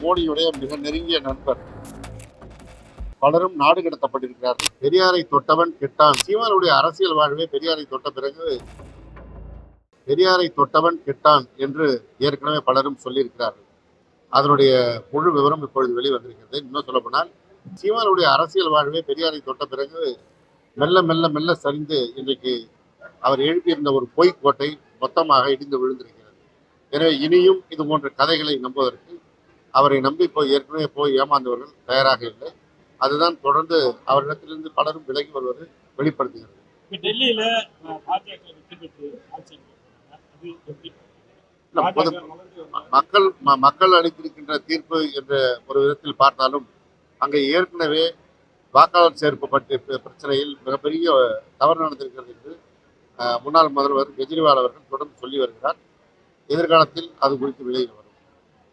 மோடியுடைய மிக நெருங்கிய நண்பர். பலரும் நாடு கடத்தப்பட்டிருக்கிறார்கள். பெரியாரை தொட்டவன் கெட்டான். சீமானுடைய அரசியல் வாழ்வே பெரியாரை தொட்ட பிறகு பெரியாரை தொட்டவன் கெட்டான் என்று ஏற்கனவே பலரும் சொல்லியிருக்கிறார்கள். அதனுடைய முழு விவரம் இப்பொழுது வெளிவந்திருக்கிறது. இன்னும் சொல்லப்போனால் சீமானுடைய அரசியல் வாழ்வே பெரியாரை தொட்ட பிறகு மெல்ல மெல்ல மெல்ல சரிந்து இன்றைக்கு அவர் எழுப்பியிருந்த ஒரு பொய்க்கோட்டை மொத்தமாக இடிந்து விழுந்திருக்கிறது. எனவே இனியும் இது போன்ற கதைகளை நம்புவதற்கு அவரை நம்பி ஏற்கனவே போய் ஏமாந்தவர்கள் தயாராக இல்லை. அதுதான் தொடர்ந்து அவரிடத்திலிருந்து பலரும் விலகி வருவது வெளிப்படுத்துகிறது. டெல்லியில மக்கள் அளித்திருக்கின்ற தீர்ப்பு என்ற ஒரு விதத்தில் பார்த்தாலும் அங்கே ஏற்கனவே வாக்காளர் சேர்ப்பு பிரச்சனையில் மிகப்பெரிய தவறு நடந்திருக்கிறது என்று முன்னாள் முதல்வர் கெஜ்ரிவால் அவர்கள் தொடர்ந்து சொல்லி வருகிறார். எதிர்காலத்தில் அது குறித்து விலகி வரும்.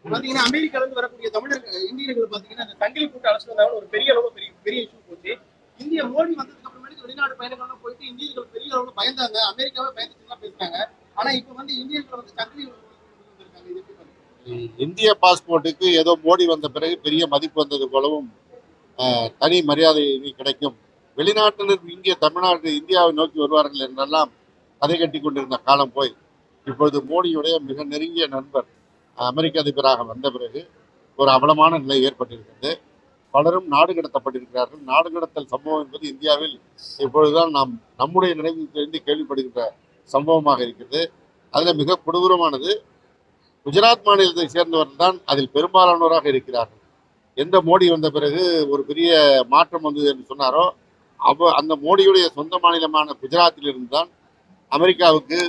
பாத்தீங்கன்னா அமெரிக்கால இருந்து வரக்கூடிய தமிழர் இந்தியர்கள் பாத்தீங்கன்னா அந்த சங்கிலி கூட்டு அழைச்சிட்டு வந்தாலும் ஒரு பெரிய அளவு பெரிய இஷ்யூ போச்சு. இந்திய மோடி வந்ததுக்கு அப்புறமேட்டு வெளிநாடு பயணங்கள்லாம் போயிட்டு இந்தியர்கள் பெரிய அளவு பயந்தாங்க, அமெரிக்காவே பயந்துச்சுலாம் பேசுறாங்க. ஆனா இப்ப வந்து இந்தியர்கள் வந்து சங்கிலி இந்திய பாஸ்போர்ட்டுக்கு ஏதோ மோடி வந்த பிறகு பெரிய மதிப்பு வந்தது போலவும் தனி மரியாதை கிடைக்கும். வெளிநாட்டினர் இங்கே தமிழ்நாடு இந்தியாவை நோக்கி வருவார்கள் என்றெல்லாம் கதை கட்டி கொண்டிருந்த காலம் போய் இப்பொழுது மோடியுடைய மிக நெருங்கிய நண்பர் அமெரிக்க அதிபராக வந்த பிறகு ஒரு அவலமான நிலை ஏற்பட்டிருக்கிறது. பலரும் நாடு கடத்தப்பட்டிருக்கிறார்கள். நாடு கடத்தல் சம்பவம் என்பது இந்தியாவில் இப்பொழுதுதான் நாம் நம்முடைய நினைவில் தெரிந்து கேள்விப்படுகின்ற சம்பவமாக இருக்கிறது. அதில் மிக கொடூரமானது குஜராத் மாநிலத்தை சேர்ந்தவர்கள் தான் அதில் பெரும்பாலானோராக இருக்கிறார்கள். எந்த மோடி வந்த பிறகு ஒரு பெரிய மாற்றம் வந்தது என்று சொன்னாரோ அந்த மோடியுடைய சொந்த மாநிலமான குஜராத்திலிருந்து தான் அமெரிக்காவுக்கு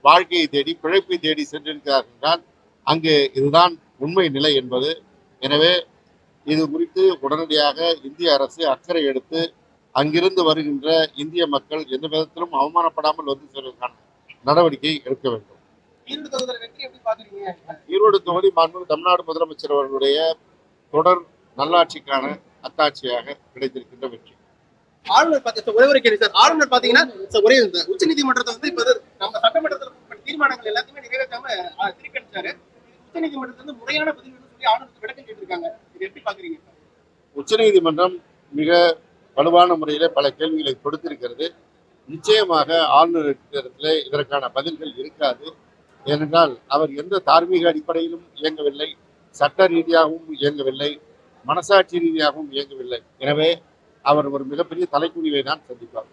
வாழ்க்கையை தேடி பிழைப்பை தேடி சென்றிருக்கிறார்கள் தான் அங்கே இதுதான் உண்மை நிலை என்பது. எனவே இது குறித்து உடனடியாக இந்திய அரசு அக்கறை எடுத்து அங்கிருந்து வருகின்ற இந்திய மக்கள் எந்த விதத்திலும் அவமானப்படாமல் வந்து செல்வதற்கான நடவடிக்கை எடுக்க வேண்டும். ஈரோடு தொகுதி மாண்புமிகு தமிழ்நாடு முதலமைச்சர் அவர்களுடைய தொடர் நல்லாட்சிக்கான அத்தாட்சியாக கிடைத்திருக்கின்ற வெற்றி. ஆளுநர் ஒரே ஒரு கேள்வி சார். ஆளுநர் பாத்தீங்கன்னா ஒரே உச்ச நீதிமன்றத்தை வந்து இப்ப நம்ம சட்டமன்றத்தில் தீர்மானங்கள் எல்லாத்தையுமே நிறைவேற்றாம திருக்கணிச்சாரு. உச்ச நீதிமன்றத்துல முறையான பதில் சொல்லி ஆளுநருக்கு விளக்கம் கேட்டிருக்காங்க. இது எப்படி பாக்குறீங்க? உச்ச நீதிமன்றம் மிக வலுவான முறையில பல கேள்விகளை கொடுத்திருக்கிறது. நிச்சயமாக ஆளுநரிடத்திலே இதற்கான பதில்கள் இருக்காது. ஏனென்றால் அவர் எந்த தார்மீக அடிப்படையிலும் இயங்கவில்லை, சட்ட ரீதியாகவும் இயங்கவில்லை, மனசாட்சி ரீதியாகவும் இயங்கவில்லை. எனவே அவர் ஒரு மிகப்பெரிய தலைக்குனிவை தான் சந்திப்பார்.